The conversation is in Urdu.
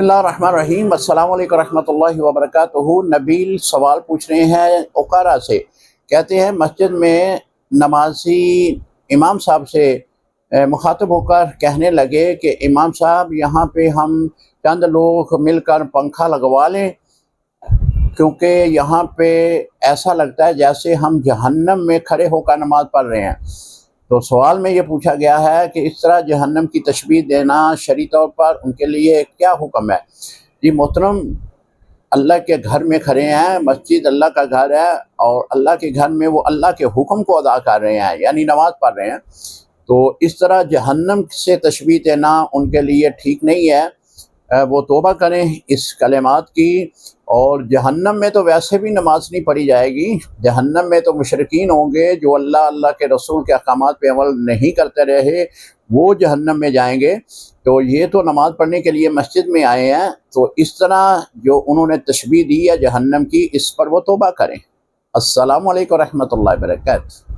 بسم اللہ الرحمن الرحیم۔ السلام علیکم ورحمۃ اللہ وبرکاتہ۔ نبیل سوال پوچھ رہے ہیں اوکارا سے، کہتے ہیں مسجد میں نمازی امام صاحب سے مخاطب ہو کر کہنے لگے کہ امام صاحب یہاں پہ ہم چند لوگ مل کر پنکھا لگوا لیں کیونکہ یہاں پہ ایسا لگتا ہے جیسے ہم جہنم میں کھڑے ہو کر نماز پڑھ رہے ہیں۔ تو سوال میں یہ پوچھا گیا ہے کہ اس طرح جہنم کی تشبیہ دینا شرعی طور پر ان کے لیے کیا حکم ہے؟ جی محترم، اللہ کے گھر میں کھڑے ہیں، مسجد اللہ کا گھر ہے اور اللہ کے گھر میں وہ اللہ کے حکم کو ادا کر رہے ہیں، یعنی نماز پڑھ رہے ہیں، تو اس طرح جہنم سے تشبیہ دینا ان کے لیے ٹھیک نہیں ہے۔ وہ توبہ کریں اس کلمات کی، اور جہنم میں تو ویسے بھی نماز نہیں پڑھی جائے گی۔ جہنم میں تو مشرکین ہوں گے جو اللہ کے رسول کے احکامات پہ عمل نہیں کرتے رہے، وہ جہنم میں جائیں گے۔ تو یہ تو نماز پڑھنے کے لیے مسجد میں آئے ہیں، تو اس طرح جو انہوں نے تشبیہ دی ہے جہنم کی، اس پر وہ توبہ کریں۔ السلام علیکم ورحمۃ اللہ وبرکاتہ۔